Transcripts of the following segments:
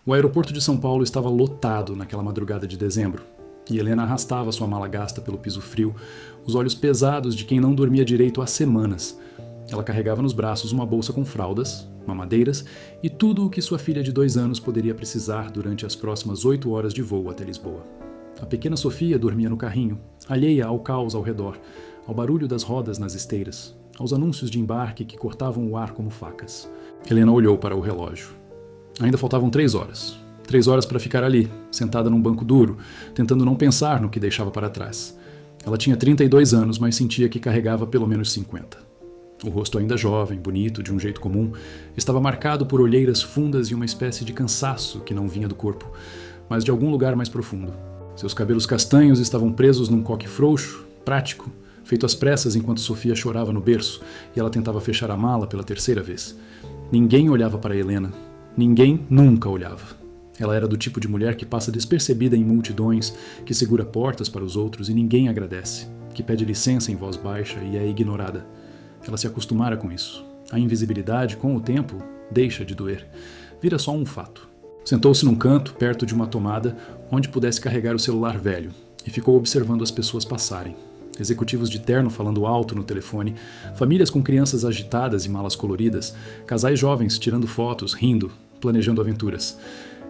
O aeroporto de São Paulo estava lotado naquela madrugada de dezembro, e Helena arrastava sua mala gasta pelo piso frio, os olhos pesados de quem não dormia direito há semanas. Ela carregava nos braços uma bolsa com fraldas, mamadeiras e tudo o que sua filha de 2 anos poderia precisar durante as próximas 8 horas de voo até Lisboa. A pequena Sofia dormia no carrinho, alheia ao caos ao redor, ao barulho das rodas nas esteiras, aos anúncios de embarque que cortavam o ar como facas. Helena olhou para o relógio. Ainda faltavam 3 horas. 3 horas para ficar ali, sentada num banco duro, tentando não pensar no que deixava para trás. Ela tinha 32 anos, mas sentia que carregava pelo menos 50. O rosto ainda jovem, bonito, de um jeito comum, estava marcado por olheiras fundas e uma espécie de cansaço que não vinha do corpo, mas de algum lugar mais profundo. Seus cabelos castanhos estavam presos num coque frouxo, prático, feito às pressas enquanto Sofia chorava no berço e ela tentava fechar a mala pela 3ª vez. Ninguém olhava para Helena. Ninguém nunca olhava. Ela era do tipo de mulher que passa despercebida em multidões, que segura portas para os outros e ninguém agradece, que pede licença em voz baixa e é ignorada. Ela se acostumara com isso. A invisibilidade, com o tempo, deixa de doer. Vira só um fato. Sentou-se num canto, perto de uma tomada, onde pudesse carregar o celular velho, e ficou observando as pessoas passarem. Executivos de terno falando alto no telefone, famílias com crianças agitadas e malas coloridas, casais jovens tirando fotos, rindo, planejando aventuras.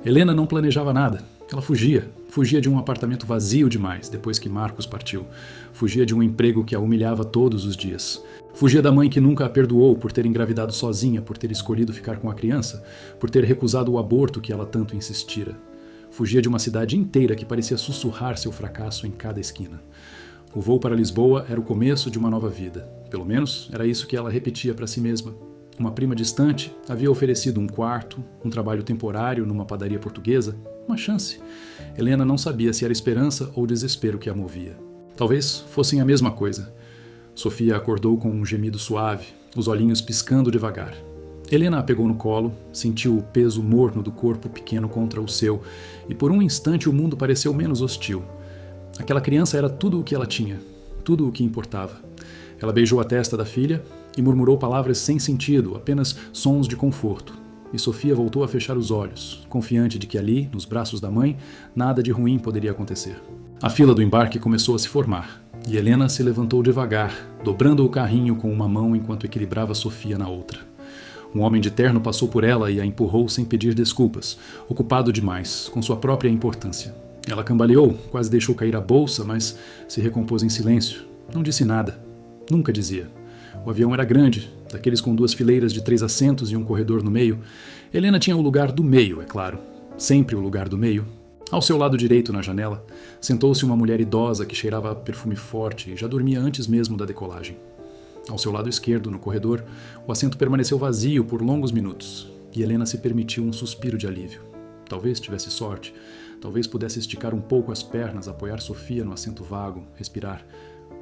Helena não planejava nada. Ela fugia. Fugia de um apartamento vazio demais depois que Marcos partiu. Fugia de um emprego que a humilhava todos os dias. Fugia da mãe que nunca a perdoou por ter engravidado sozinha, por ter escolhido ficar com a criança, por ter recusado o aborto que ela tanto insistira. Fugia de uma cidade inteira que parecia sussurrar seu fracasso em cada esquina. O voo para Lisboa era o começo de uma nova vida. Pelo menos era isso que ela repetia para si mesma. Uma prima distante havia oferecido um quarto, um trabalho temporário numa padaria portuguesa, uma chance. Helena não sabia se era esperança ou desespero que a movia. Talvez fossem a mesma coisa. Sofia acordou com um gemido suave, os olhinhos piscando devagar. Helena a pegou no colo, sentiu o peso morno do corpo pequeno contra o seu, e por um instante o mundo pareceu menos hostil. Aquela criança era tudo o que ela tinha, tudo o que importava. Ela beijou a testa da filha e murmurou palavras sem sentido, apenas sons de conforto. E Sofia voltou a fechar os olhos, confiante de que ali, nos braços da mãe, nada de ruim poderia acontecer. A fila do embarque começou a se formar, e Helena se levantou devagar, dobrando o carrinho com uma mão enquanto equilibrava Sofia na outra. Um homem de terno passou por ela e a empurrou sem pedir desculpas, ocupado demais, com sua própria importância. Ela cambaleou, quase deixou cair a bolsa, mas se recompôs em silêncio. Não disse nada. Nunca dizia. O avião era grande, daqueles com 2 fileiras de 3 assentos e um corredor no meio. Helena tinha o lugar do meio, é claro. Sempre o lugar do meio. Ao seu lado direito, na janela, sentou-se uma mulher idosa que cheirava a perfume forte e já dormia antes mesmo da decolagem. Ao seu lado esquerdo, no corredor, o assento permaneceu vazio por longos minutos, e Helena se permitiu um suspiro de alívio. Talvez tivesse sorte, talvez pudesse esticar um pouco as pernas, apoiar Sofia no assento vago, respirar.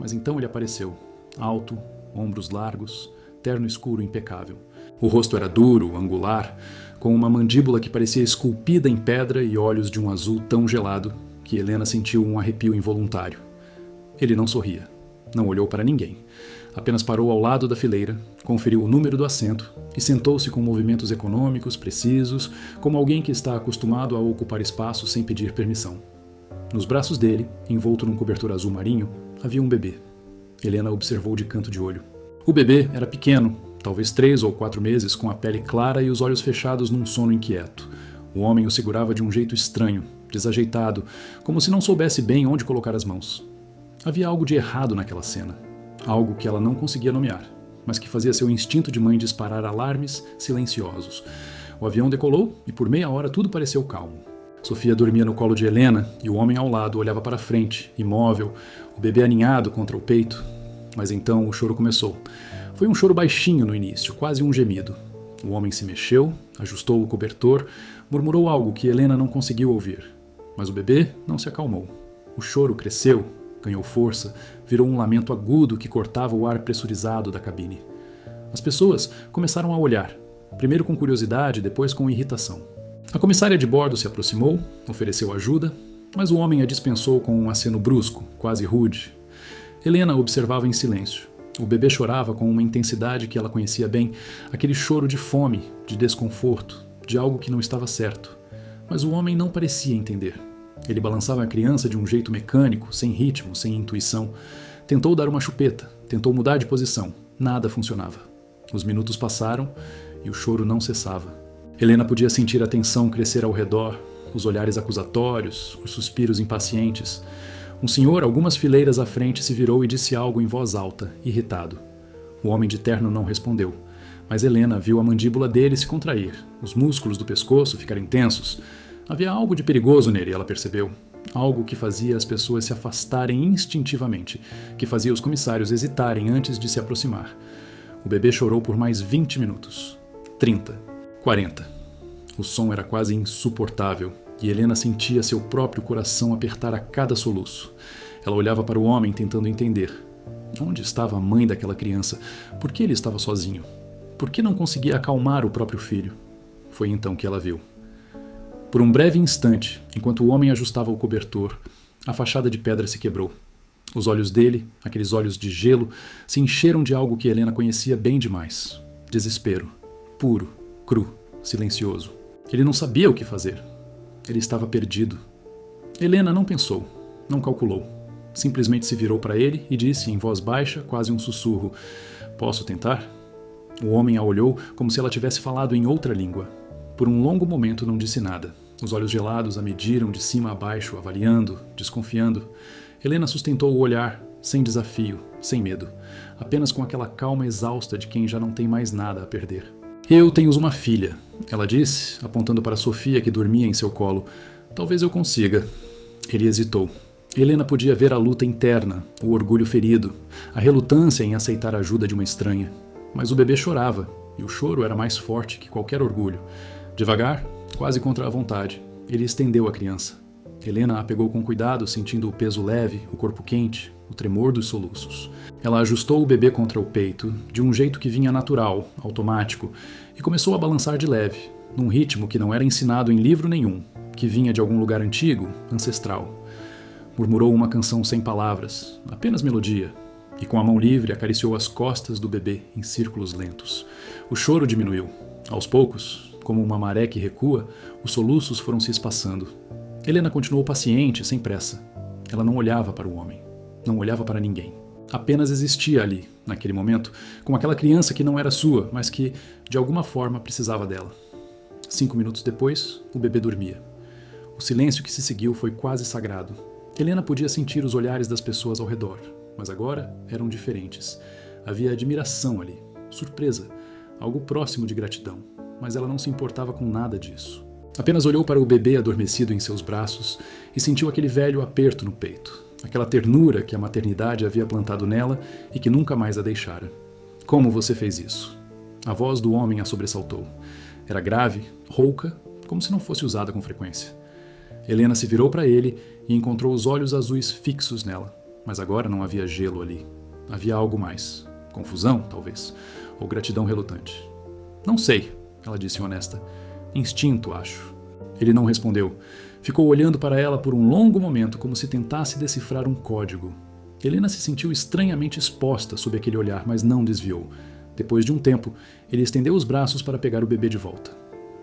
Mas então ele apareceu, alto, ombros largos, terno escuro impecável. O rosto era duro, angular, com uma mandíbula que parecia esculpida em pedra e olhos de um azul tão gelado que Helena sentiu um arrepio involuntário. Ele não sorria, não olhou para ninguém. Apenas parou ao lado da fileira, conferiu o número do assento e sentou-se com movimentos econômicos, precisos, como alguém que está acostumado a ocupar espaço sem pedir permissão. Nos braços dele, envolto num cobertor azul marinho, havia um bebê. Helena observou de canto de olho. O bebê era pequeno, talvez 3 ou 4 meses, com a pele clara e os olhos fechados num sono inquieto. O homem o segurava de um jeito estranho, desajeitado, como se não soubesse bem onde colocar as mãos. Havia algo de errado naquela cena. Algo que ela não conseguia nomear, mas que fazia seu instinto de mãe disparar alarmes silenciosos. O avião decolou e por meia hora tudo pareceu calmo. Sofia dormia no colo de Helena e o homem ao lado olhava para frente, imóvel, o bebê aninhado contra o peito. Mas então o choro começou. Foi um choro baixinho no início, quase um gemido. O homem se mexeu, ajustou o cobertor, murmurou algo que Helena não conseguiu ouvir. Mas o bebê não se acalmou. O choro cresceu, ganhou força, virou um lamento agudo que cortava o ar pressurizado da cabine. As pessoas começaram a olhar, primeiro com curiosidade, depois com irritação. A comissária de bordo se aproximou, ofereceu ajuda, mas o homem a dispensou com um aceno brusco, quase rude. Helena observava em silêncio. O bebê chorava com uma intensidade que ela conhecia bem, aquele choro de fome, de desconforto, de algo que não estava certo. Mas o homem não parecia entender. Ele balançava a criança de um jeito mecânico, sem ritmo, sem intuição. Tentou dar uma chupeta, tentou mudar de posição. Nada funcionava. Os minutos passaram e o choro não cessava. Helena podia sentir a tensão crescer ao redor, os olhares acusatórios, os suspiros impacientes. Um senhor, algumas fileiras à frente, se virou e disse algo em voz alta, irritado. O homem de terno não respondeu, mas Helena viu a mandíbula dele se contrair, os músculos do pescoço ficarem tensos. Havia algo de perigoso nele, ela percebeu. Algo que fazia as pessoas se afastarem instintivamente, que fazia os comissários hesitarem antes de se aproximar. O bebê chorou por mais 20 minutos. 30. 40. O som era quase insuportável e Helena sentia seu próprio coração apertar a cada soluço. Ela olhava para o homem tentando entender. Onde estava a mãe daquela criança? Por que ele estava sozinho? Por que não conseguia acalmar o próprio filho? Foi então que ela viu. Por um breve instante, enquanto o homem ajustava o cobertor, a fachada de pedra se quebrou. Os olhos dele, aqueles olhos de gelo, se encheram de algo que Helena conhecia bem demais. Desespero. Puro, cru, silencioso. Ele não sabia o que fazer. Ele estava perdido. Helena não pensou, não calculou. Simplesmente se virou para ele e disse em voz baixa, quase um sussurro: "Posso tentar?" O homem a olhou como se ela tivesse falado em outra língua. Por um longo momento não disse nada. Os olhos gelados a mediram de cima a baixo, avaliando, desconfiando. Helena sustentou o olhar, sem desafio, sem medo, apenas com aquela calma exausta de quem já não tem mais nada a perder. "Eu tenho uma filha", ela disse, apontando para Sofia que dormia em seu colo. "Talvez eu consiga." Ele hesitou. Helena podia ver a luta interna, o orgulho ferido, a relutância em aceitar a ajuda de uma estranha. Mas o bebê chorava, e o choro era mais forte que qualquer orgulho. Devagar, quase contra a vontade, ele estendeu a criança. Helena a pegou com cuidado, sentindo o peso leve, o corpo quente, o tremor dos soluços. Ela ajustou o bebê contra o peito, de um jeito que vinha natural, automático, e começou a balançar de leve, num ritmo que não era ensinado em livro nenhum, que vinha de algum lugar antigo, ancestral. Murmurou uma canção sem palavras, apenas melodia, e com a mão livre acariciou as costas do bebê em círculos lentos. O choro diminuiu. Aos poucos, como uma maré que recua, os soluços foram se espaçando. Helena continuou paciente, sem pressa. Ela não olhava para o homem, não olhava para ninguém. Apenas existia ali, naquele momento, com aquela criança que não era sua, mas que, de alguma forma, precisava dela. 5 minutos depois, o bebê dormia. O silêncio que se seguiu foi quase sagrado. Helena podia sentir os olhares das pessoas ao redor, mas agora eram diferentes. Havia admiração ali, surpresa, algo próximo de gratidão, mas ela não se importava com nada disso. Apenas olhou para o bebê adormecido em seus braços e sentiu aquele velho aperto no peito, aquela ternura que a maternidade havia plantado nela e que nunca mais a deixara. "Como você fez isso?" A voz do homem a sobressaltou. Era grave, rouca, como se não fosse usada com frequência. Helena se virou para ele e encontrou os olhos azuis fixos nela, mas agora não havia gelo ali. Havia algo mais. Confusão, talvez, ou gratidão relutante. "Não sei", ela disse honesta. "Instinto, acho." Ele não respondeu. Ficou olhando para ela por um longo momento, como se tentasse decifrar um código. Helena se sentiu estranhamente exposta sob aquele olhar, mas não desviou. Depois de um tempo, ele estendeu os braços para pegar o bebê de volta.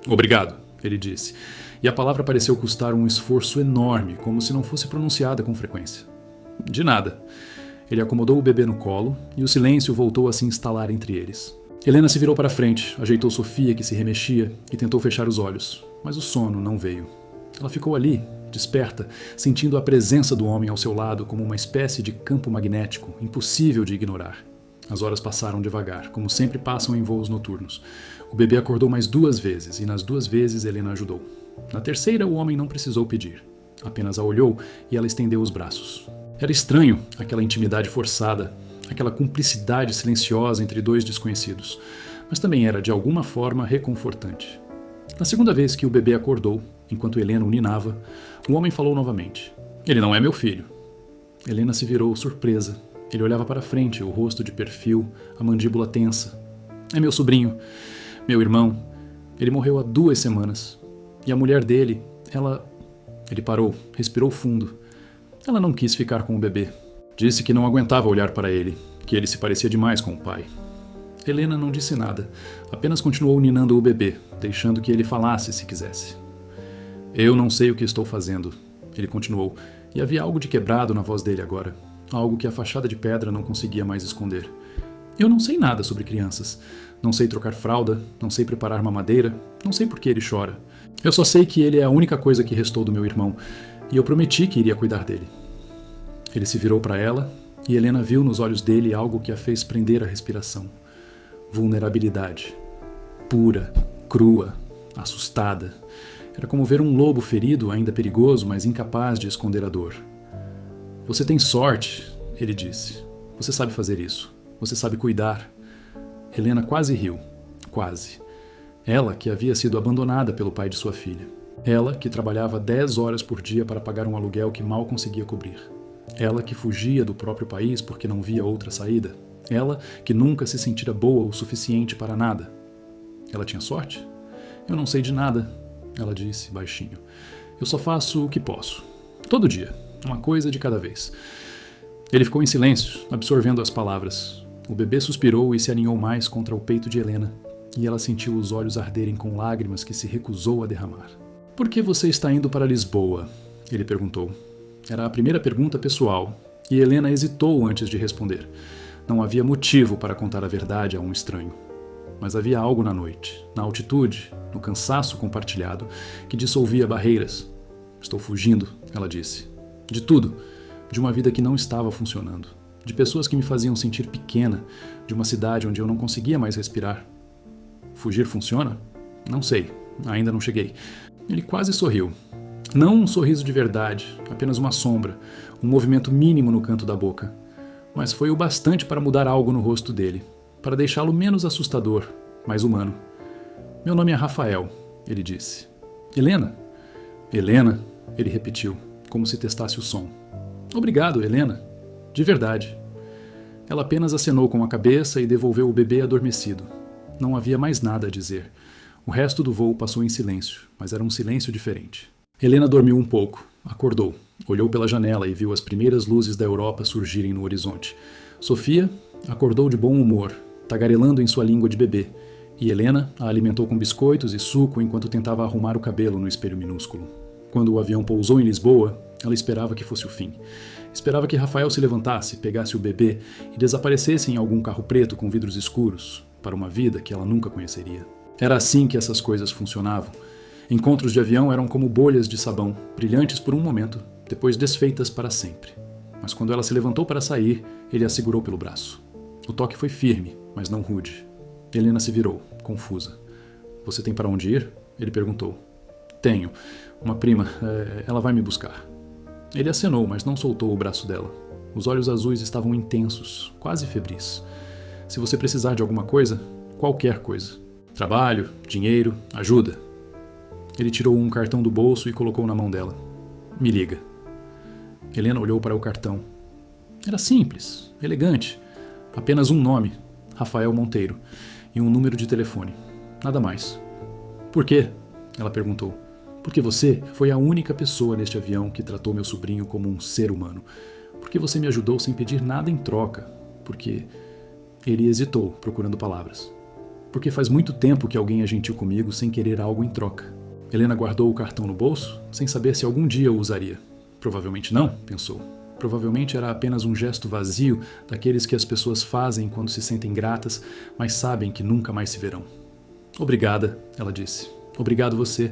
"Obrigado", ele disse, e a palavra pareceu custar um esforço enorme, como se não fosse pronunciada com frequência. "De nada." Ele acomodou o bebê no colo e o silêncio voltou a se instalar entre eles. Helena se virou para frente, ajeitou Sofia, que se remexia, e tentou fechar os olhos, mas o sono não veio. Ela ficou ali, desperta, sentindo a presença do homem ao seu lado como uma espécie de campo magnético, impossível de ignorar. As horas passaram devagar, como sempre passam em voos noturnos. O bebê acordou mais 2 vezes, e nas 2 vezes Helena ajudou. Na terceira, o homem não precisou pedir. Apenas a olhou e ela estendeu os braços. Era estranho, aquela intimidade forçada, aquela cumplicidade silenciosa entre 2 desconhecidos, mas também era, de alguma forma, reconfortante. Na segunda vez que o bebê acordou, enquanto Helena o ninava, o homem falou novamente. "Ele não é meu filho." Helena se virou, surpresa. Ele olhava para frente, o rosto de perfil, a mandíbula tensa. "É meu sobrinho, meu irmão. Ele morreu há 2 semanas. E a mulher dele, ela..." Ele parou, respirou fundo. Ela não quis ficar com o bebê. Disse que não aguentava olhar para ele, que ele se parecia demais com o pai. Helena não disse nada, apenas continuou ninando o bebê, deixando que ele falasse se quisesse. Eu não sei o que estou fazendo, ele continuou, e havia algo de quebrado na voz dele agora, algo que a fachada de pedra não conseguia mais esconder. Eu não sei nada sobre crianças. Não sei trocar fralda, não sei preparar mamadeira, não sei por que ele chora. Eu só sei que ele é a única coisa que restou do meu irmão, e eu prometi que iria cuidar dele. Ele se virou para ela, e Helena viu nos olhos dele algo que a fez prender a respiração. Vulnerabilidade. Pura, crua, assustada. Era como ver um lobo ferido, ainda perigoso, mas incapaz de esconder a dor. Você tem sorte, ele disse. Você sabe fazer isso. Você sabe cuidar. Helena quase riu. Quase. Ela que havia sido abandonada pelo pai de sua filha. Ela que trabalhava 10 horas por dia para pagar um aluguel que mal conseguia cobrir. Ela que fugia do próprio país porque não via outra saída. Ela que nunca se sentira boa o suficiente para nada. Ela tinha sorte? Eu não sei de nada, ela disse, baixinho. Eu só faço o que posso. Todo dia. Uma coisa de cada vez. Ele ficou em silêncio, absorvendo as palavras. O bebê suspirou e se aninhou mais contra o peito de Helena, e ela sentiu os olhos arderem com lágrimas que se recusou a derramar. Por que você está indo para Lisboa? Ele perguntou. Era a primeira pergunta pessoal, e Helena hesitou antes de responder. Não havia motivo para contar a verdade a um estranho. Mas havia algo na noite, na altitude, no cansaço compartilhado, que dissolvia barreiras. Estou fugindo, ela disse. De tudo. De uma vida que não estava funcionando. De pessoas que me faziam sentir pequena. De uma cidade onde eu não conseguia mais respirar. Fugir funciona? Não sei. Ainda não cheguei. Ele quase sorriu. Não um sorriso de verdade, apenas uma sombra, um movimento mínimo no canto da boca. Mas foi o bastante para mudar algo no rosto dele, para deixá-lo menos assustador, mais humano. Meu nome é Rafael, ele disse. Helena? Helena, ele repetiu, como se testasse o som. Obrigado, Helena. De verdade. Ela apenas acenou com a cabeça e devolveu o bebê adormecido. Não havia mais nada a dizer. O resto do voo passou em silêncio, mas era um silêncio diferente. Helena dormiu um pouco, acordou, olhou pela janela e viu as primeiras luzes da Europa surgirem no horizonte. Sofia acordou de bom humor, tagarelando em sua língua de bebê, e Helena a alimentou com biscoitos e suco enquanto tentava arrumar o cabelo no espelho minúsculo. Quando o avião pousou em Lisboa, ela esperava que fosse o fim. Esperava que Rafael se levantasse, pegasse o bebê e desaparecesse em algum carro preto com vidros escuros, para uma vida que ela nunca conheceria. Era assim que essas coisas funcionavam. Encontros de avião eram como bolhas de sabão, brilhantes por um momento, depois desfeitas para sempre. Mas quando ela se levantou para sair, ele a segurou pelo braço. O toque foi firme, mas não rude. Helena se virou, confusa. Você tem para onde ir? Ele perguntou. Tenho. Uma prima. Ela vai me buscar. Ele acenou, mas não soltou o braço dela. Os olhos azuis estavam intensos, quase febris. Se você precisar de alguma coisa, qualquer coisa. Trabalho, dinheiro, ajuda. Ele tirou um cartão do bolso e colocou na mão dela. Me liga. Helena olhou para o cartão. Era simples, elegante. Apenas um nome, Rafael Monteiro, e um número de telefone. Nada mais. Por quê? Ela perguntou. Porque você foi a única pessoa neste avião que tratou meu sobrinho como um ser humano. Porque você me ajudou sem pedir nada em troca. Porque... Ele hesitou, procurando palavras. Porque faz muito tempo que alguém é gentil comigo sem querer algo em troca. Helena guardou o cartão no bolso, sem saber se algum dia o usaria. Provavelmente não, pensou. Provavelmente era apenas um gesto vazio daqueles que as pessoas fazem quando se sentem gratas, mas sabem que nunca mais se verão. Obrigada, ela disse. Obrigado você.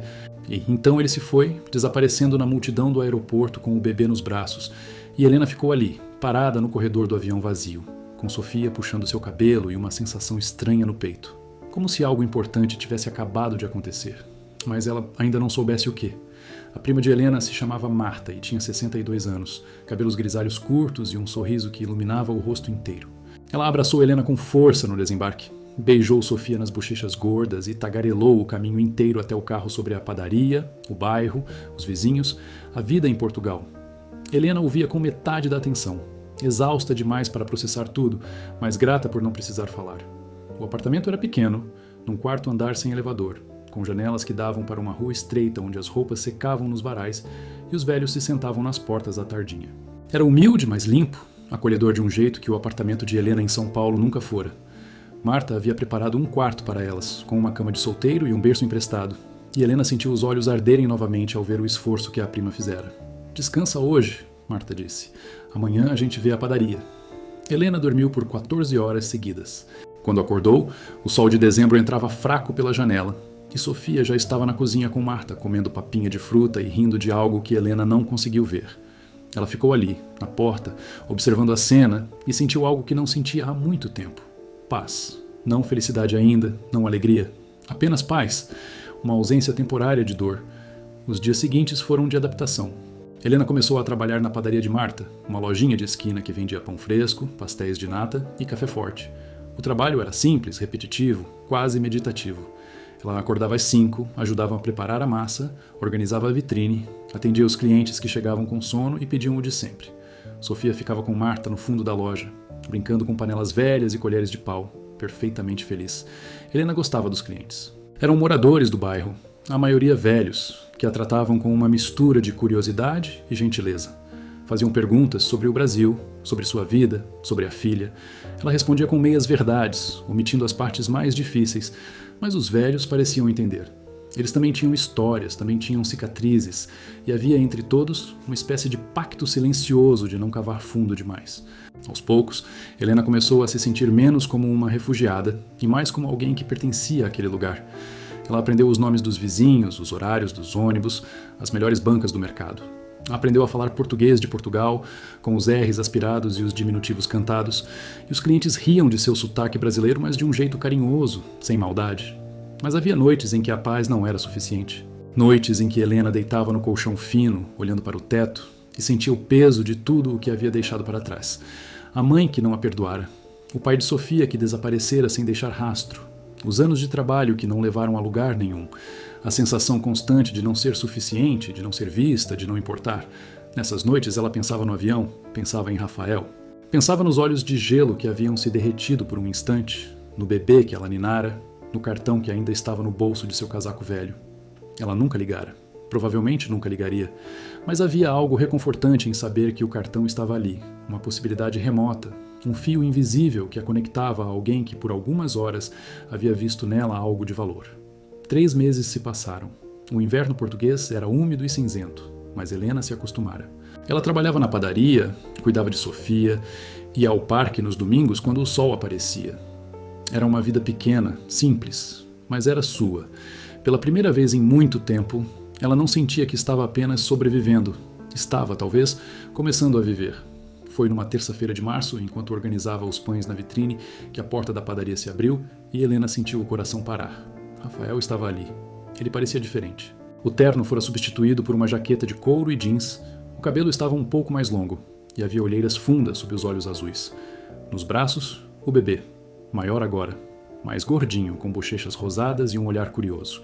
E então ele se foi, desaparecendo na multidão do aeroporto com o bebê nos braços, e Helena ficou ali, parada no corredor do avião vazio, com Sofia puxando seu cabelo e uma sensação estranha no peito. Como se algo importante tivesse acabado de acontecer. Mas ela ainda não soubesse o quê. A prima de Helena se chamava Marta e tinha 62 anos, cabelos grisalhos curtos e um sorriso que iluminava o rosto inteiro. Ela abraçou Helena com força no desembarque, beijou Sofia nas bochechas gordas e tagarelou o caminho inteiro até o carro sobre a padaria, o bairro, os vizinhos, a vida em Portugal. Helena ouvia com metade da atenção, exausta demais para processar tudo, mas grata por não precisar falar. O apartamento era pequeno, num quarto andar sem elevador, com janelas que davam para uma rua estreita onde as roupas secavam nos varais e os velhos se sentavam nas portas à tardinha. Era humilde, mas limpo, acolhedor de um jeito que o apartamento de Helena em São Paulo nunca fora. Marta havia preparado um quarto para elas, com uma cama de solteiro e um berço emprestado, e Helena sentiu os olhos arderem novamente ao ver o esforço que a prima fizera. Descansa hoje, Marta disse. Amanhã a gente vê a padaria. Helena dormiu por 14 horas seguidas. Quando acordou, o sol de dezembro entrava fraco pela janela, e Sofia já estava na cozinha com Marta, comendo papinha de fruta e rindo de algo que Helena não conseguiu ver. Ela ficou ali, na porta, observando a cena e sentiu algo que não sentia há muito tempo. Paz. Não felicidade ainda, não alegria. Apenas paz. Uma ausência temporária de dor. Os dias seguintes foram de adaptação. Helena começou a trabalhar na padaria de Marta, uma lojinha de esquina que vendia pão fresco, pastéis de nata e café forte. O trabalho era simples, repetitivo, quase meditativo. Ela acordava às 5, ajudava a preparar a massa, organizava a vitrine, atendia os clientes que chegavam com sono e pediam o de sempre. Sofia ficava com Marta no fundo da loja, brincando com panelas velhas e colheres de pau, perfeitamente feliz. Helena gostava dos clientes. Eram moradores do bairro, a maioria velhos, que a tratavam com uma mistura de curiosidade e gentileza. Faziam perguntas sobre o Brasil, sobre sua vida, sobre a filha. Ela respondia com meias verdades, omitindo as partes mais difíceis, mas os velhos pareciam entender. Eles também tinham histórias, também tinham cicatrizes, e havia entre todos uma espécie de pacto silencioso de não cavar fundo demais. Aos poucos, Helena começou a se sentir menos como uma refugiada e mais como alguém que pertencia àquele lugar. Ela aprendeu os nomes dos vizinhos, os horários dos ônibus, as melhores bancas do mercado. Aprendeu a falar português de Portugal, com os R's aspirados e os diminutivos cantados, e os clientes riam de seu sotaque brasileiro, mas de um jeito carinhoso, sem maldade. Mas havia noites em que a paz não era suficiente. Noites em que Helena deitava no colchão fino, olhando para o teto, e sentia o peso de tudo o que havia deixado para trás. A mãe que não a perdoara, o pai de Sofia que desaparecera sem deixar rastro, os anos de trabalho que não levaram a lugar nenhum, a sensação constante de não ser suficiente, de não ser vista, de não importar. Nessas noites ela pensava no avião, pensava em Rafael. Pensava nos olhos de gelo que haviam se derretido por um instante, no bebê que ela ninara, no cartão que ainda estava no bolso de seu casaco velho. Ela nunca ligara. Provavelmente nunca ligaria. Mas havia algo reconfortante em saber que o cartão estava ali, uma possibilidade remota, um fio invisível que a conectava a alguém que por algumas horas havia visto nela algo de valor. 3 meses se passaram. O inverno português era úmido e cinzento, mas Helena se acostumara. Ela trabalhava na padaria, cuidava de Sofia, ia ao parque nos domingos quando o sol aparecia. Era uma vida pequena, simples, mas era sua. Pela primeira vez em muito tempo, ela não sentia que estava apenas sobrevivendo. Estava, talvez, começando a viver. Foi numa terça-feira de março, enquanto organizava os pães na vitrine, que a porta da padaria se abriu e Helena sentiu o coração parar. Rafael estava ali. Ele parecia diferente. O terno fora substituído por uma jaqueta de couro e jeans. O cabelo estava um pouco mais longo e havia olheiras fundas sob os olhos azuis. Nos braços, o bebê, maior agora, mais gordinho, com bochechas rosadas e um olhar curioso.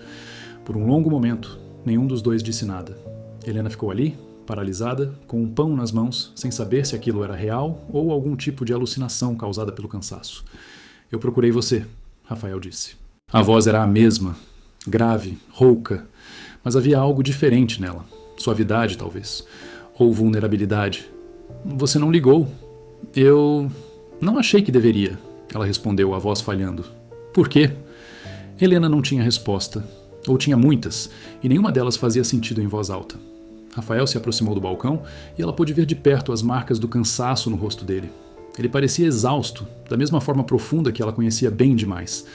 Por um longo momento, nenhum dos dois disse nada. Helena ficou ali, paralisada, com um pão nas mãos, sem saber se aquilo era real ou algum tipo de alucinação causada pelo cansaço. "Eu procurei você", Rafael disse. A voz era a mesma, grave, rouca, mas havia algo diferente nela. Suavidade, talvez. Ou vulnerabilidade. "Você não ligou." "Eu não achei que deveria", ela respondeu, a voz falhando. "Por quê?" Helena não tinha resposta. Ou tinha muitas, e nenhuma delas fazia sentido em voz alta. Rafael se aproximou do balcão e ela pôde ver de perto as marcas do cansaço no rosto dele. Ele parecia exausto, da mesma forma profunda que ela conhecia bem demais.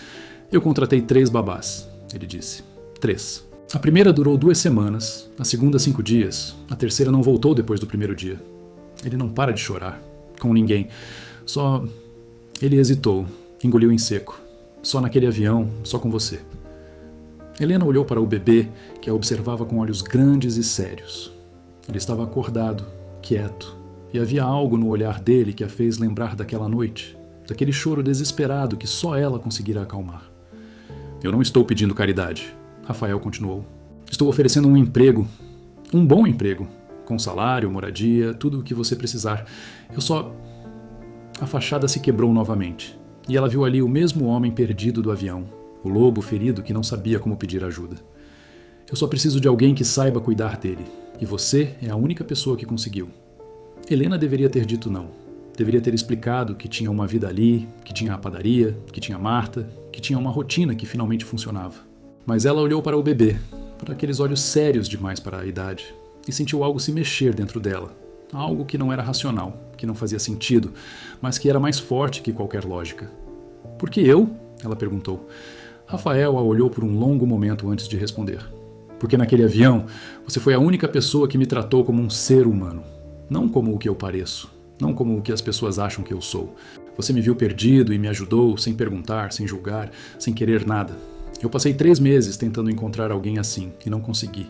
"Eu contratei 3 babás", ele disse. 3. A primeira durou 2 semanas, a segunda 5 dias, a terceira não voltou depois do primeiro dia. Ele não para de chorar. Com ninguém. Só... Ele hesitou, engoliu em seco. "Só naquele avião, só com você." Helena olhou para o bebê, que a observava com olhos grandes e sérios. Ele estava acordado, quieto, e havia algo no olhar dele que a fez lembrar daquela noite, daquele choro desesperado que só ela conseguira acalmar. "Eu não estou pedindo caridade", Rafael continuou. "Estou oferecendo um emprego, um bom emprego, com salário, moradia, tudo o que você precisar. Eu só..." A fachada se quebrou novamente, e ela viu ali o mesmo homem perdido do avião, o lobo ferido que não sabia como pedir ajuda. "Eu só preciso de alguém que saiba cuidar dele, e você é a única pessoa que conseguiu." Helena deveria ter dito não. Deveria ter explicado que tinha uma vida ali, que tinha a padaria, que tinha Marta, que tinha uma rotina que finalmente funcionava. Mas ela olhou para o bebê, para aqueles olhos sérios demais para a idade, e sentiu algo se mexer dentro dela. Algo que não era racional, que não fazia sentido, mas que era mais forte que qualquer lógica. Por que eu? Ela perguntou. Rafael a olhou por um longo momento antes de responder. Porque naquele avião, você foi a única pessoa que me tratou como um ser humano. Não como o que eu pareço. Não como o que as pessoas acham que eu sou. Você me viu perdido e me ajudou, sem perguntar, sem julgar, sem querer nada. Eu passei 3 meses tentando encontrar alguém assim, e não consegui.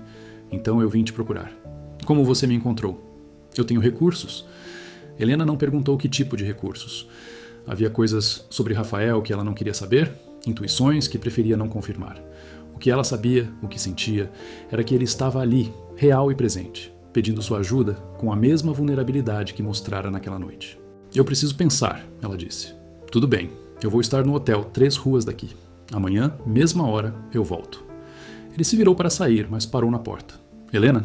Então eu vim te procurar. Como você me encontrou? Eu tenho recursos. Helena não perguntou que tipo de recursos. Havia coisas sobre Rafael que ela não queria saber, intuições que preferia não confirmar. O que ela sabia, o que sentia, era que ele estava ali, real e presente, pedindo sua ajuda com a mesma vulnerabilidade que mostrara naquela noite. Eu preciso pensar, ela disse. Tudo bem, eu vou estar no hotel 3 ruas daqui. Amanhã, mesma hora, eu volto. Ele se virou para sair, mas parou na porta. Helena?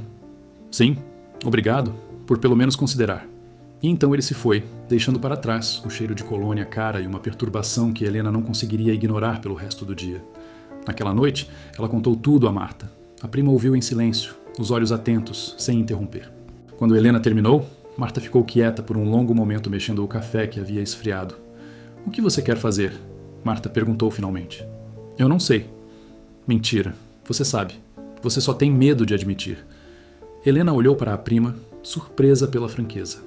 Sim, obrigado, por pelo menos considerar. E então ele se foi, deixando para trás o cheiro de colônia cara e uma perturbação que Helena não conseguiria ignorar pelo resto do dia. Naquela noite, ela contou tudo a Marta. A prima ouviu em silêncio, os olhos atentos, sem interromper. Quando Helena terminou, Marta ficou quieta por um longo momento mexendo o café que havia esfriado. O que você quer fazer? Marta perguntou finalmente. Eu não sei. Mentira. Você sabe. Você só tem medo de admitir. Helena olhou para a prima, surpresa pela franqueza.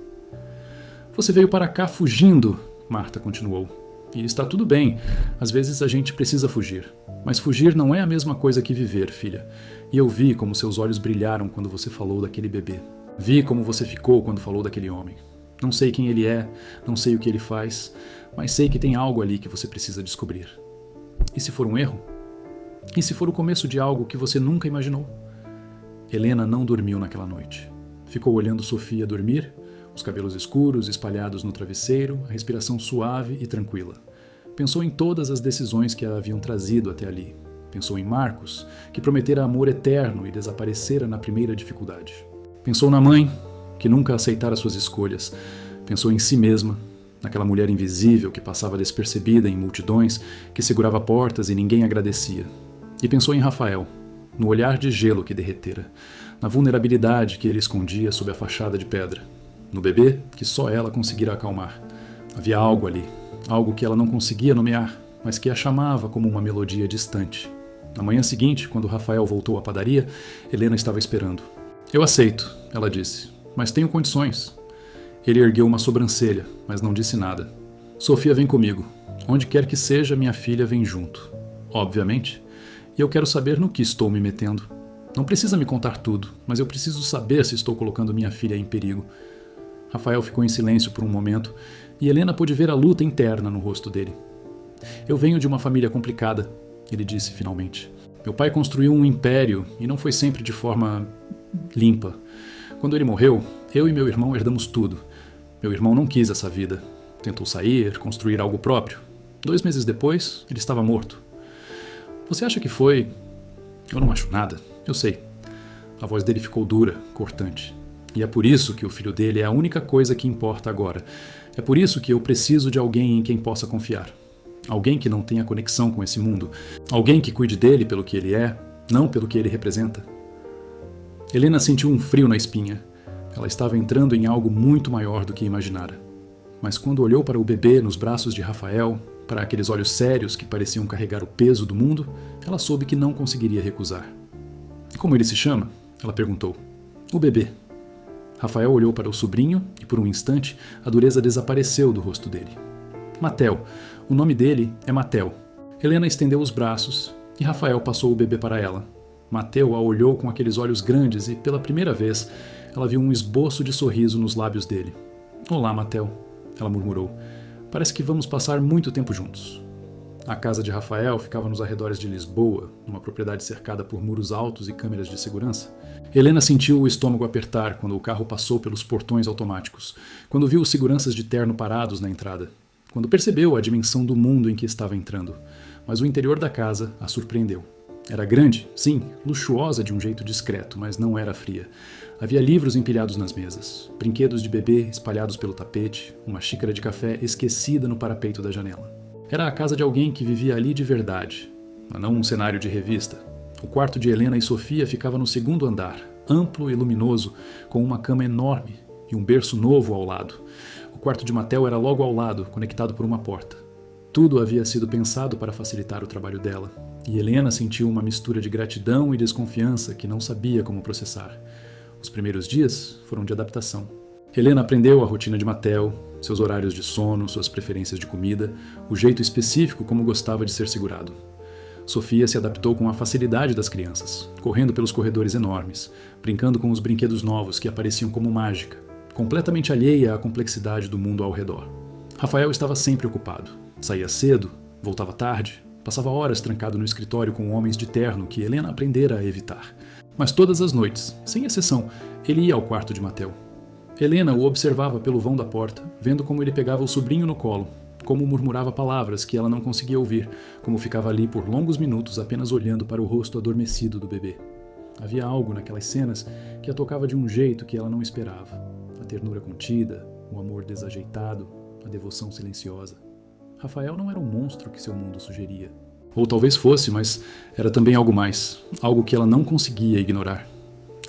Você veio para cá fugindo, Marta continuou. E está tudo bem. Às vezes a gente precisa fugir. Mas fugir não é a mesma coisa que viver, filha. E eu vi como seus olhos brilharam quando você falou daquele bebê. Vi como você ficou quando falou daquele homem. Não sei quem ele é, não sei o que ele faz, mas sei que tem algo ali que você precisa descobrir. E se for um erro? E se for o começo de algo que você nunca imaginou? Helena não dormiu naquela noite. Ficou olhando Sofia dormir, os cabelos escuros espalhados no travesseiro, a respiração suave e tranquila. Pensou em todas as decisões que a haviam trazido até ali. Pensou em Marcos, que prometera amor eterno e desaparecera na primeira dificuldade. Pensou na mãe, que nunca aceitara suas escolhas. Pensou em si mesma, naquela mulher invisível que passava despercebida em multidões, que segurava portas e ninguém agradecia. E pensou em Rafael, no olhar de gelo que derretera, na vulnerabilidade que ele escondia sob a fachada de pedra, no bebê que só ela conseguira acalmar. Havia algo ali, algo que ela não conseguia nomear, mas que a chamava como uma melodia distante. Na manhã seguinte, quando Rafael voltou à padaria, Helena estava esperando. Eu aceito, ela disse, mas tenho condições. Ele ergueu uma sobrancelha, mas não disse nada. Sofia vem comigo. Onde quer que seja, minha filha vem junto. Obviamente. E eu quero saber no que estou me metendo. Não precisa me contar tudo, mas eu preciso saber se estou colocando minha filha em perigo. Rafael ficou em silêncio por um momento e Helena pôde ver a luta interna no rosto dele. Eu venho de uma família complicada, ele disse finalmente. Meu pai construiu um império e não foi sempre de forma limpa. Quando ele morreu, eu e meu irmão herdamos tudo. Meu irmão não quis essa vida. Tentou sair, construir algo próprio. 2 meses depois, ele estava morto. Você acha que foi... Eu não acho nada, eu sei. A voz dele ficou dura, cortante. E é por isso que o filho dele é a única coisa que importa agora. É por isso que eu preciso de alguém em quem possa confiar. Alguém que não tenha conexão com esse mundo. Alguém que cuide dele pelo que ele é, não pelo que ele representa. Helena sentiu um frio na espinha. Ela estava entrando em algo muito maior do que imaginara. Mas quando olhou para o bebê nos braços de Rafael, para aqueles olhos sérios que pareciam carregar o peso do mundo, ela soube que não conseguiria recusar. Como ele se chama? Ela perguntou. O bebê. Rafael olhou para o sobrinho e, por um instante, a dureza desapareceu do rosto dele. Matel. O nome dele é Matel. Helena estendeu os braços e Rafael passou o bebê para ela. Matel a olhou com aqueles olhos grandes e, pela primeira vez, ela viu um esboço de sorriso nos lábios dele. Olá, Matel, ela murmurou. Parece que vamos passar muito tempo juntos. A casa de Rafael ficava nos arredores de Lisboa, numa propriedade cercada por muros altos e câmeras de segurança. Helena sentiu o estômago apertar quando o carro passou pelos portões automáticos, quando viu os seguranças de terno parados na entrada, quando percebeu a dimensão do mundo em que estava entrando. Mas o interior da casa a surpreendeu. Era grande, sim, luxuosa de um jeito discreto, mas não era fria. Havia livros empilhados nas mesas, brinquedos de bebê espalhados pelo tapete, uma xícara de café esquecida no parapeito da janela. Era a casa de alguém que vivia ali de verdade, mas não um cenário de revista. O quarto de Helena e Sofia ficava no segundo andar, amplo e luminoso, com uma cama enorme e um berço novo ao lado. O quarto de Mattel era logo ao lado, conectado por uma porta. Tudo havia sido pensado para facilitar o trabalho dela, e Helena sentiu uma mistura de gratidão e desconfiança que não sabia como processar. Os primeiros dias foram de adaptação. Helena aprendeu a rotina de Mattel, seus horários de sono, suas preferências de comida, o jeito específico como gostava de ser segurado. Sofia se adaptou com a facilidade das crianças, correndo pelos corredores enormes, brincando com os brinquedos novos que apareciam como mágica, completamente alheia à complexidade do mundo ao redor. Rafael estava sempre ocupado. Saía cedo, voltava tarde, passava horas trancado no escritório com homens de terno que Helena aprendera a evitar. Mas todas as noites, sem exceção, ele ia ao quarto de Mattel. Helena o observava pelo vão da porta, vendo como ele pegava o sobrinho no colo, como murmurava palavras que ela não conseguia ouvir, como ficava ali por longos minutos apenas olhando para o rosto adormecido do bebê. Havia algo naquelas cenas que a tocava de um jeito que ela não esperava. A ternura contida, o amor desajeitado, a devoção silenciosa. Rafael não era um monstro que seu mundo sugeria. Ou talvez fosse, mas era também algo mais, algo que ela não conseguia ignorar.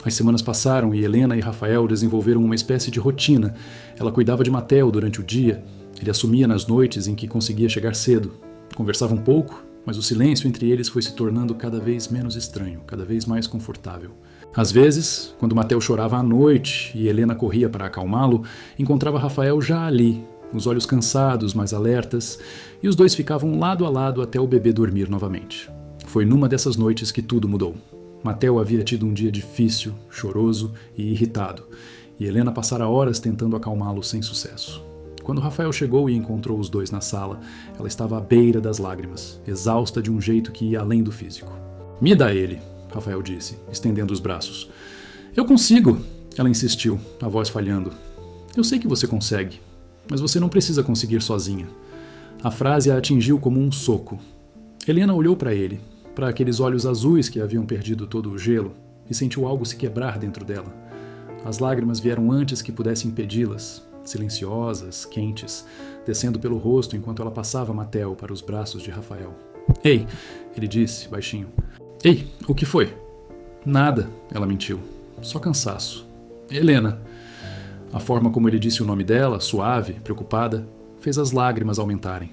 As semanas passaram e Helena e Rafael desenvolveram uma espécie de rotina. Ela cuidava de Mattel durante o dia, ele assumia nas noites em que conseguia chegar cedo. Conversavam pouco, mas o silêncio entre eles foi se tornando cada vez menos estranho, cada vez mais confortável. Às vezes, quando Mattel chorava à noite e Helena corria para acalmá-lo, encontrava Rafael já ali, os olhos cansados, mas alertas, e os dois ficavam lado a lado até o bebê dormir novamente. Foi numa dessas noites que tudo mudou. Mattel havia tido um dia difícil, choroso e irritado, e Helena passara horas tentando acalmá-lo sem sucesso. Quando Rafael chegou e encontrou os dois na sala, ela estava à beira das lágrimas, exausta de um jeito que ia além do físico. "Me dá ele", Rafael disse, estendendo os braços. "Eu consigo", ela insistiu, a voz falhando. "Eu sei que você consegue, mas você não precisa conseguir sozinha." A frase a atingiu como um soco. Helena olhou para ele, para aqueles olhos azuis que haviam perdido todo o gelo, e sentiu algo se quebrar dentro dela. As lágrimas vieram antes que pudesse impedi-las, silenciosas, quentes, descendo pelo rosto enquanto ela passava Mattel para os braços de Rafael. "Ei", ele disse, baixinho. "Ei, o que foi?" "Nada", ela mentiu. "Só cansaço." "Helena." A forma como ele disse o nome dela, suave, preocupada, fez as lágrimas aumentarem.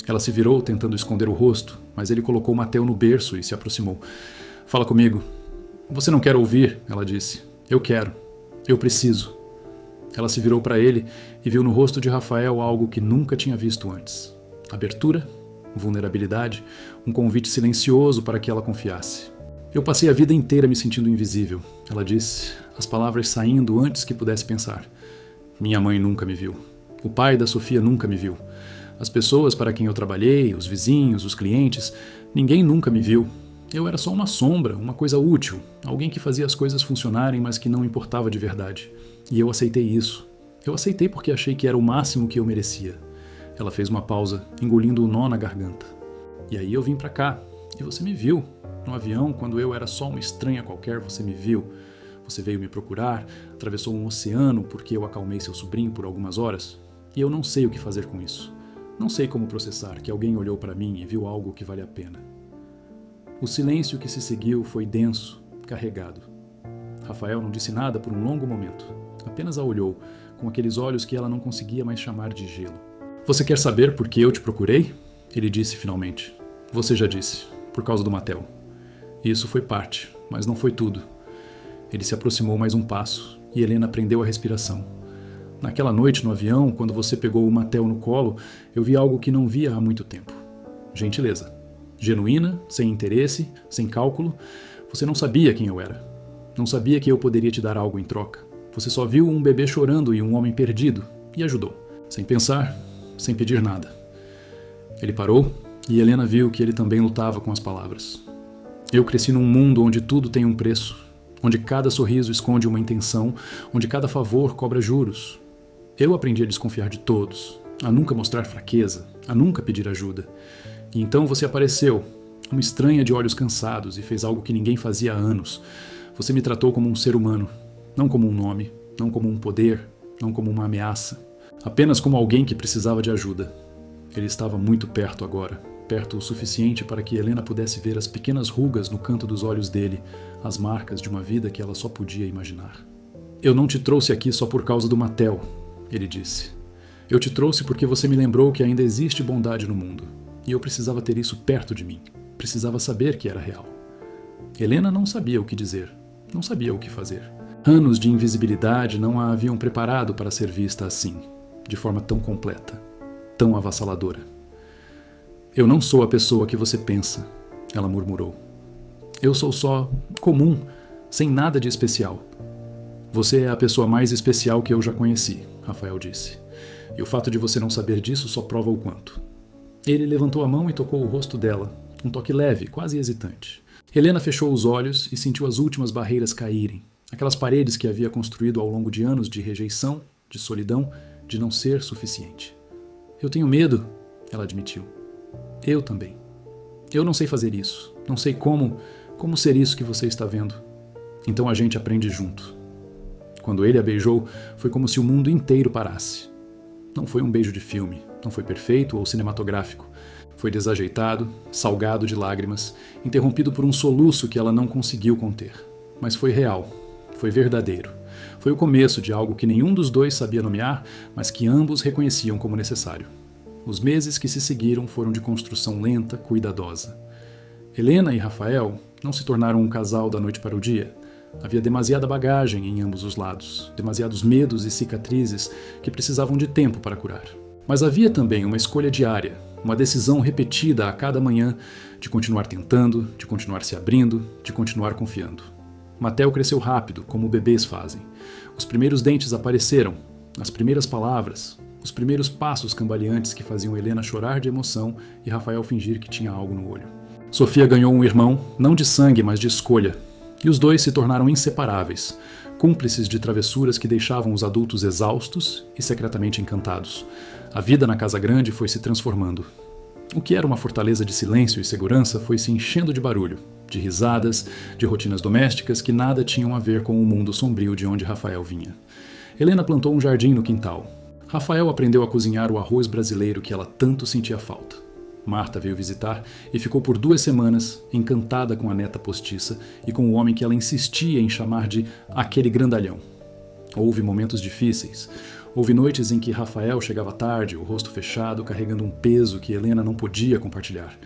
Ela se virou tentando esconder o rosto, mas ele colocou Mattel no berço e se aproximou. "Fala comigo." "Você não quer ouvir", ela disse. "Eu quero. Eu preciso." Ela se virou para ele e viu no rosto de Rafael algo que nunca tinha visto antes. Abertura, vulnerabilidade, um convite silencioso para que ela confiasse. "Eu passei a vida inteira me sentindo invisível", ela disse, as palavras saindo antes que pudesse pensar. "Minha mãe nunca me viu. O pai da Sofia nunca me viu. As pessoas para quem eu trabalhei, os vizinhos, os clientes, ninguém nunca me viu. Eu era só uma sombra, uma coisa útil, alguém que fazia as coisas funcionarem, mas que não importava de verdade. E eu aceitei isso. Eu aceitei porque achei que era o máximo que eu merecia." Ela fez uma pausa, engolindo o nó na garganta. "E aí eu vim pra cá, e você me viu. No avião, quando eu era só uma estranha qualquer, você me viu. Você veio me procurar, atravessou um oceano porque eu acalmei seu sobrinho por algumas horas. E eu não sei o que fazer com isso. Não sei como processar que alguém olhou para mim e viu algo que vale a pena." O silêncio que se seguiu foi denso, carregado. Rafael não disse nada por um longo momento. Apenas a olhou, com aqueles olhos que ela não conseguia mais chamar de gelo. "Você quer saber por que eu te procurei?" Ele disse finalmente. "Você já disse, por causa do Mattel." Isso foi parte, mas não foi tudo. Ele se aproximou mais um passo e Helena prendeu a respiração. "Naquela noite no avião, quando você pegou o Mattel no colo, eu vi algo que não via há muito tempo. Gentileza. Genuína, sem interesse, sem cálculo. Você não sabia quem eu era. Não sabia que eu poderia te dar algo em troca. Você só viu um bebê chorando e um homem perdido, e ajudou. Sem pensar, sem pedir nada." Ele parou, e Helena viu que ele também lutava com as palavras. "Eu cresci num mundo onde tudo tem um preço, onde cada sorriso esconde uma intenção, onde cada favor cobra juros. Eu aprendi a desconfiar de todos, a nunca mostrar fraqueza, a nunca pedir ajuda. E então você apareceu, uma estranha de olhos cansados, e fez algo que ninguém fazia há anos. Você me tratou como um ser humano, não como um nome, não como um poder, não como uma ameaça. Apenas como alguém que precisava de ajuda." Ele estava muito perto agora, perto o suficiente para que Helena pudesse ver as pequenas rugas no canto dos olhos dele, as marcas de uma vida que ela só podia imaginar. Eu não te trouxe aqui só por causa do Mattel, ele disse. Eu te trouxe porque você me lembrou que ainda existe bondade no mundo, e eu precisava ter isso perto de mim, precisava saber que era real. Helena não sabia o que dizer, não sabia o que fazer. Anos de invisibilidade não a haviam preparado para ser vista assim, de forma tão completa, tão avassaladora. Eu não sou a pessoa que você pensa, ela murmurou. Eu sou só comum, sem nada de especial. Você é a pessoa mais especial que eu já conheci, Rafael disse. E o fato de você não saber disso só prova o quanto. Ele levantou a mão e tocou o rosto dela, um toque leve, quase hesitante. Helena fechou os olhos e sentiu as últimas barreiras caírem, aquelas paredes que havia construído ao longo de anos de rejeição, de solidão, de não ser suficiente. Eu tenho medo, ela admitiu. Eu também. Eu não sei fazer isso, não sei como ser isso que você está vendo. Então a gente aprende junto. Quando ele a beijou, foi como se o mundo inteiro parasse. Não foi um beijo de filme, não foi perfeito ou cinematográfico. Foi desajeitado, salgado de lágrimas, interrompido por um soluço que ela não conseguiu conter. Mas foi real, foi verdadeiro. Foi o começo de algo que nenhum dos dois sabia nomear, mas que ambos reconheciam como necessário. Os meses que se seguiram foram de construção lenta, cuidadosa. Helena e Rafael não se tornaram um casal da noite para o dia. Havia demasiada bagagem em ambos os lados, demasiados medos e cicatrizes que precisavam de tempo para curar. Mas havia também uma escolha diária, uma decisão repetida a cada manhã de continuar tentando, de continuar se abrindo, de continuar confiando. Mattel cresceu rápido, como bebês fazem. Os primeiros dentes apareceram, as primeiras palavras, os primeiros passos cambaleantes que faziam Helena chorar de emoção e Rafael fingir que tinha algo no olho. Sofia ganhou um irmão, não de sangue, mas de escolha, e os dois se tornaram inseparáveis, cúmplices de travessuras que deixavam os adultos exaustos e secretamente encantados. A vida na casa grande foi se transformando. O que era uma fortaleza de silêncio e segurança foi se enchendo de barulho, de risadas, de rotinas domésticas que nada tinham a ver com o mundo sombrio de onde Rafael vinha. Helena plantou um jardim no quintal. Rafael aprendeu a cozinhar o arroz brasileiro que ela tanto sentia falta. Marta veio visitar e ficou por 2 semanas, encantada com a neta postiça e com o homem que ela insistia em chamar de aquele grandalhão. Houve momentos difíceis. Houve noites em que Rafael chegava tarde, o rosto fechado, carregando um peso que Helena não podia compartilhar.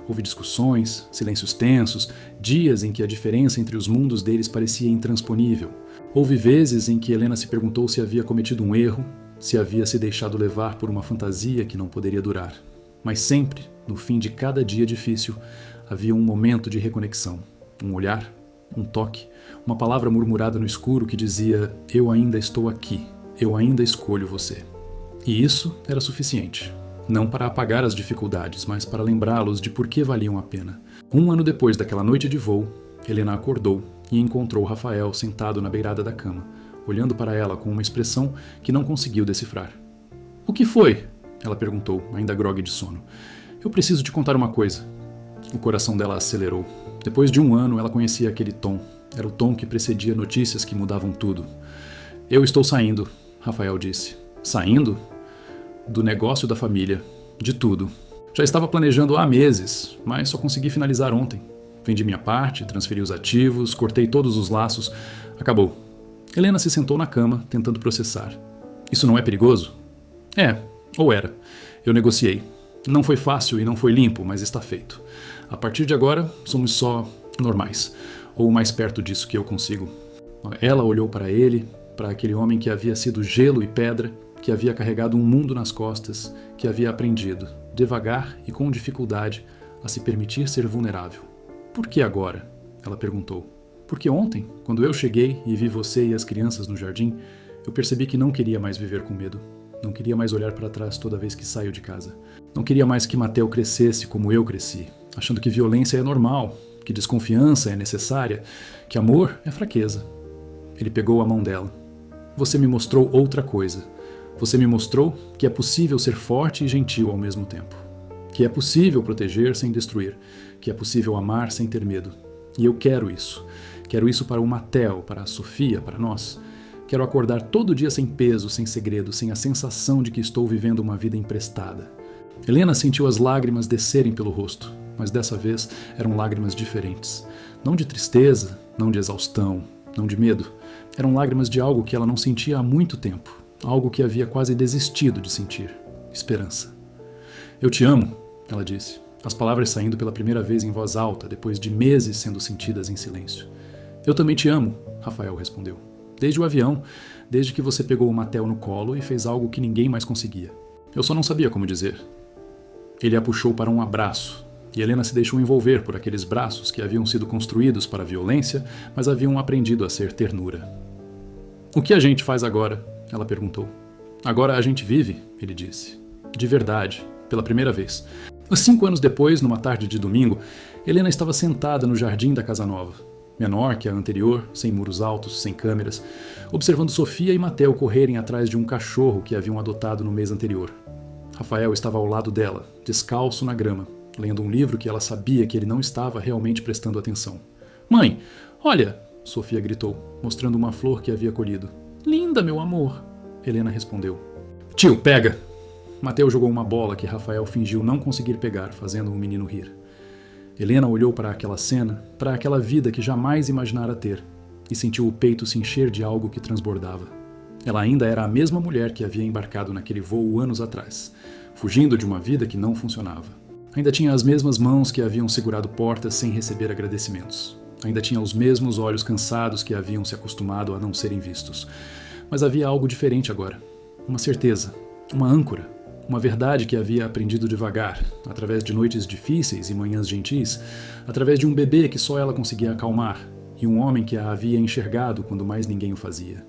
Houve discussões, silêncios tensos, dias em que a diferença entre os mundos deles parecia intransponível. Houve vezes em que Helena se perguntou se havia cometido um erro, se havia se deixado levar por uma fantasia que não poderia durar. Mas sempre, no fim de cada dia difícil, havia um momento de reconexão. Um olhar, um toque, uma palavra murmurada no escuro que dizia: eu ainda estou aqui, eu ainda escolho você. E isso era suficiente. Não para apagar as dificuldades, mas para lembrá-los de por que valiam a pena. 1 ano depois daquela noite de voo, Helena acordou e encontrou Rafael sentado na beirada da cama, olhando para ela com uma expressão que não conseguiu decifrar. O que foi? Ela perguntou, ainda grogue de sono. Eu preciso te contar uma coisa. O coração dela acelerou. Depois de 1 ano, ela conhecia aquele tom. Era o tom que precedia notícias que mudavam tudo. Eu estou saindo, Rafael disse. Saindo? Do negócio da família. De tudo. Já estava planejando há meses, mas só consegui finalizar ontem. Vendi minha parte, transferi os ativos, cortei todos os laços. Acabou. Helena se sentou na cama, tentando processar. Isso não é perigoso? É, ou era. Eu negociei. Não foi fácil e não foi limpo, mas está feito. A partir de agora, somos só normais. Ou mais perto disso que eu consigo. Ela olhou para ele, para aquele homem que havia sido gelo e pedra, que havia carregado um mundo nas costas, que havia aprendido, devagar e com dificuldade, a se permitir ser vulnerável. Por que agora? Ela perguntou. Porque ontem, quando eu cheguei e vi você e as crianças no jardim, eu percebi que não queria mais viver com medo. Não queria mais olhar para trás toda vez que saio de casa. Não queria mais que Mattel crescesse como eu cresci, achando que violência é normal, que desconfiança é necessária, que amor é fraqueza. Ele pegou a mão dela. Você me mostrou outra coisa. Você me mostrou que é possível ser forte e gentil ao mesmo tempo. Que é possível proteger sem destruir. Que é possível amar sem ter medo. E eu quero isso. Quero isso para o Mattel, para a Sofia, para nós. Quero acordar todo dia sem peso, sem segredo, sem a sensação de que estou vivendo uma vida emprestada. Helena sentiu as lágrimas descerem pelo rosto, mas dessa vez eram lágrimas diferentes. Não de tristeza, não de exaustão, não de medo. Eram lágrimas de algo que ela não sentia há muito tempo, algo que havia quase desistido de sentir: esperança. Eu te amo, ela disse, as palavras saindo pela primeira vez em voz alta, depois de meses sendo sentidas em silêncio. Eu também te amo, Rafael respondeu. Desde o avião, desde que você pegou o Matel no colo e fez algo que ninguém mais conseguia. Eu só não sabia como dizer. Ele a puxou para um abraço, e Helena se deixou envolver por aqueles braços que haviam sido construídos para a violência, mas haviam aprendido a ser ternura. O que a gente faz agora? Ela perguntou. Agora a gente vive, ele disse. De verdade, pela primeira vez. 5 anos depois, numa tarde de domingo, Helena estava sentada no jardim da casa nova, menor que a anterior, sem muros altos, sem câmeras, observando Sofia e Matel correrem atrás de um cachorro que haviam adotado no mês anterior. Rafael estava ao lado dela, descalço na grama, lendo um livro que ela sabia que ele não estava realmente prestando atenção. Mãe, olha! Sofia gritou, mostrando uma flor que havia colhido. Linda, meu amor! Helena respondeu. Tio, pega! Matel jogou uma bola que Rafael fingiu não conseguir pegar, fazendo o menino rir. Helena olhou para aquela cena, para aquela vida que jamais imaginara ter, e sentiu o peito se encher de algo que transbordava. Ela ainda era a mesma mulher que havia embarcado naquele voo anos atrás, fugindo de uma vida que não funcionava. Ainda tinha as mesmas mãos que haviam segurado portas sem receber agradecimentos. Ainda tinha os mesmos olhos cansados que haviam se acostumado a não serem vistos. Mas havia algo diferente agora. Uma certeza, uma âncora, uma verdade que havia aprendido devagar, através de noites difíceis e manhãs gentis, através de um bebê que só ela conseguia acalmar, e um homem que a havia enxergado quando mais ninguém o fazia.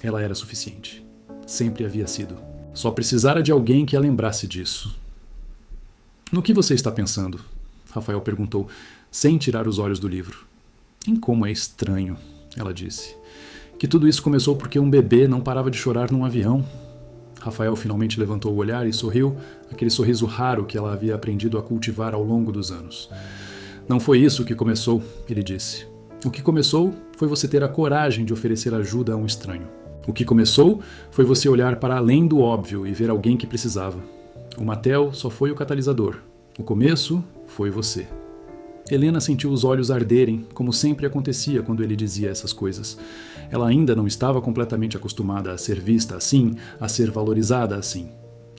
Ela era suficiente. Sempre havia sido. Só precisara de alguém que a lembrasse disso. No que você está pensando? Rafael perguntou, sem tirar os olhos do livro. Em como é estranho, ela disse. Que tudo isso começou porque um bebê não parava de chorar num avião. Rafael finalmente levantou o olhar e sorriu, aquele sorriso raro que ela havia aprendido a cultivar ao longo dos anos. Não foi isso que começou, ele disse. O que começou foi você ter a coragem de oferecer ajuda a um estranho. O que começou foi você olhar para além do óbvio e ver alguém que precisava. O Matel só foi o catalisador. O começo foi você. Helena sentiu os olhos arderem, como sempre acontecia quando ele dizia essas coisas. Ela ainda não estava completamente acostumada a ser vista assim, a ser valorizada assim.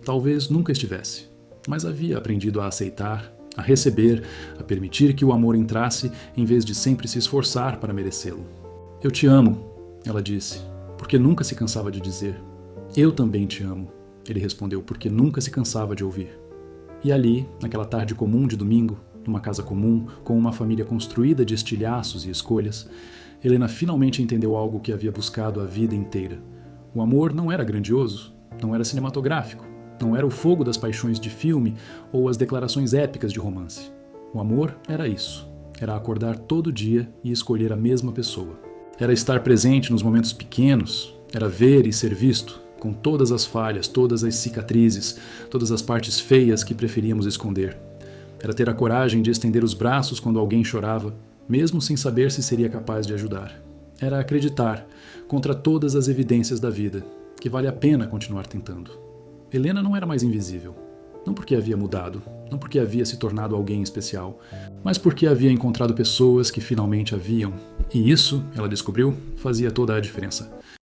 Talvez nunca estivesse, mas havia aprendido a aceitar, a receber, a permitir que o amor entrasse em vez de sempre se esforçar para merecê-lo. Eu te amo, ela disse, porque nunca se cansava de dizer. Eu também te amo, ele respondeu, porque nunca se cansava de ouvir. E ali, naquela tarde comum de domingo, numa casa comum, com uma família construída de estilhaços e escolhas, Helena finalmente entendeu algo que havia buscado a vida inteira. O amor não era grandioso, não era cinematográfico, não era o fogo das paixões de filme ou as declarações épicas de romance. O amor era isso. Era acordar todo dia e escolher a mesma pessoa. Era estar presente nos momentos pequenos, era ver e ser visto, com todas as falhas, todas as cicatrizes, todas as partes feias que preferíamos esconder. Era ter a coragem de estender os braços quando alguém chorava, mesmo sem saber se seria capaz de ajudar. Era acreditar, contra todas as evidências da vida, que vale a pena continuar tentando. Helena não era mais invisível. Não porque havia mudado, não porque havia se tornado alguém especial, mas porque havia encontrado pessoas que finalmente a viam. E isso, ela descobriu, fazia toda a diferença.